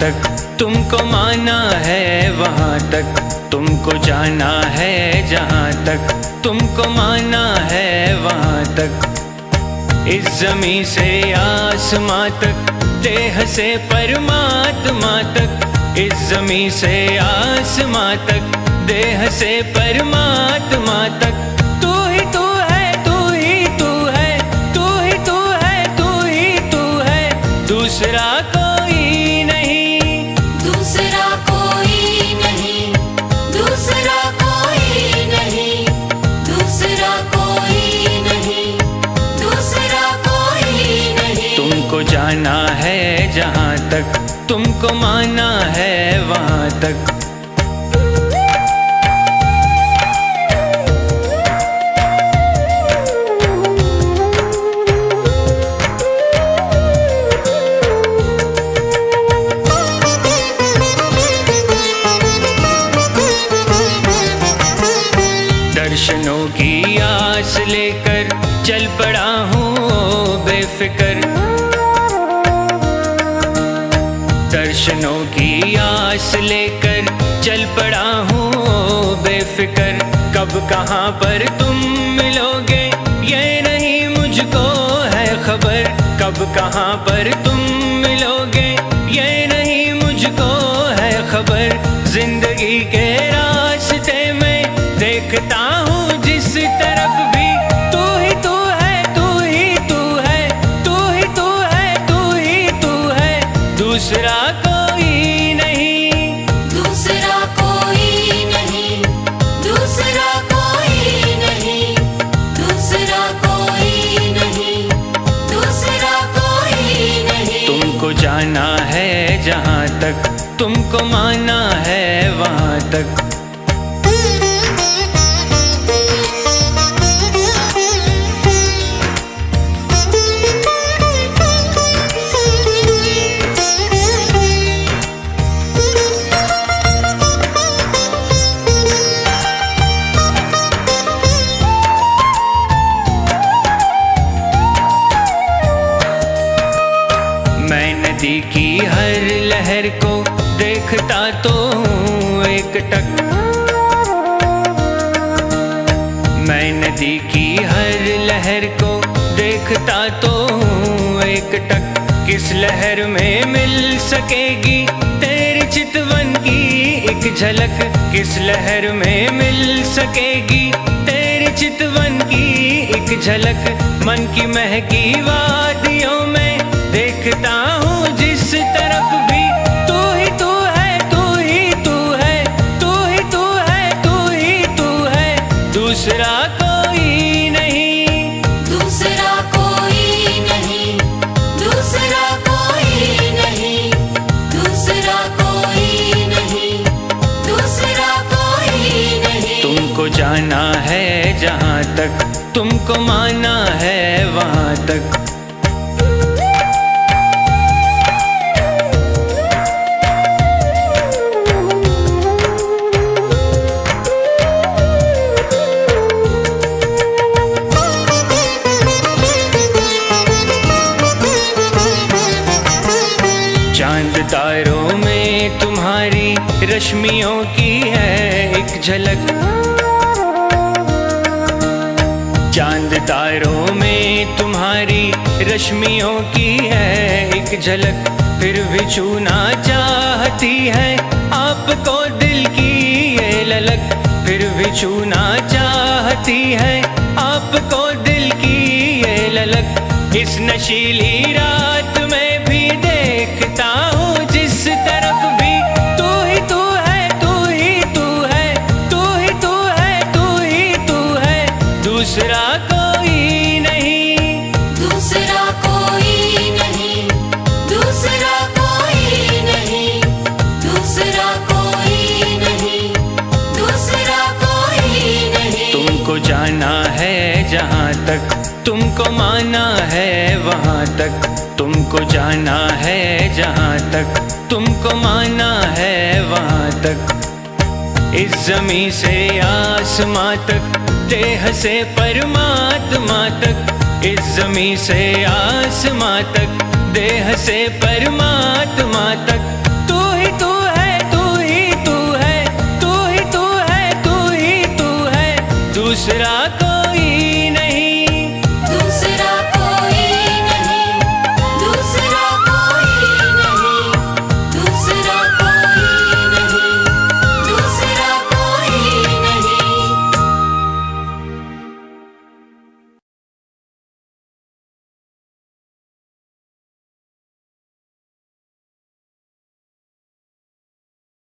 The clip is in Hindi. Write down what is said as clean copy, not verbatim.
तक तुमको माना है वहाँ तक, तुमको जाना है जहाँ तक तुमको माना है वहाँ तक। इस ज़मीं से आसमां तक, देह से परमात्मा तक, इस ज़मीं से आसमां तक, देह से परमात्मा तक। तू ही तू है, तू ही तू है, तू ही तू है, तू ही तू है, दूसरा कोई नहीं, दूसरा कोई नहीं, दूसरा कोई नहीं, दूसरा कोई नहीं, दूसरा कोई नहीं। तुमको जाना है जहाँ तक तुमको माना है वहाँ तक। दर्शनों की आस लेकर चल पड़ा हूँ बेफिक्र, दर्शनों की आस लेकर चल पड़ा हूँ बेफिक्र। कब कहाँ पर तुम मिलोगे ये नहीं मुझको है खबर, कब कहाँ पर तुम मिलोगे ये नहीं मुझको है खबर। जिंदगी के रास्ते में देखता हूँ जिस तरफ भी, तू ही तू है, तू ही तू है, तू ही तू है, तू ही तू है, दूसरा कोई नहीं, दूसरा कोई नहीं, दूसरा कोई नहीं, दूसरा कोई नहीं, दूसरा कोई नहीं। तुमको जाना है जहाँ तक तुमको माना है वहाँ तक। मैं नदी की हर लहर को देखता तो हूँ एक टक, मैं नदी की हर लहर को देखता तो हूँ एक टक। किस लहर में मिल सकेगी तेरी चितवन की एक झलक, किस लहर में मिल सकेगी तेरी चितवन की एक झलक। मन की महकी वादियों में देखता हूँ जिस तरफ भी, तू ही तू है, तू ही तू है, तू ही तू है, तू ही तू है, दूसरा कोई नहीं, दूसरा कोई नहीं, दूसरा कोई नहीं, दूसरा कोई नहीं, दूसरा कोई नहीं। तुमको जाना है जहाँ तक तुमको माना है वहाँ तक। चांद तारों में तुम्हारी रश्मियों की है एक झलक, चांद तारों में तुम्हारी रश्मियों की है एक झलक। फिर भी छूना चाहती है आपको दिल की ये ललक, फिर भी छूना चाहती है आपको दिल की ये ललक। इस नशीली रात में भी देखता हूँ जिस तरफ भी, तू ही तू है, तू ही तू है, तू ही तू है, तू ही तू है, दूसरा कोई नहीं, दूसरा कोई नहीं, दूसरा कोई नहीं, दूसरा कोई नहीं, दूसरा कोई नहीं। तुमको जाना है जहाँ तक तुमको माना है वहाँ तक, तुमको जाना है जहाँ तक तुमको माना है वहाँ तक। इस ज़मीं से आसमां तक, देह से परमात्मा तक, इस ज़मीं से आसमां तक, देह से परमात्मा तक, तू दूसरा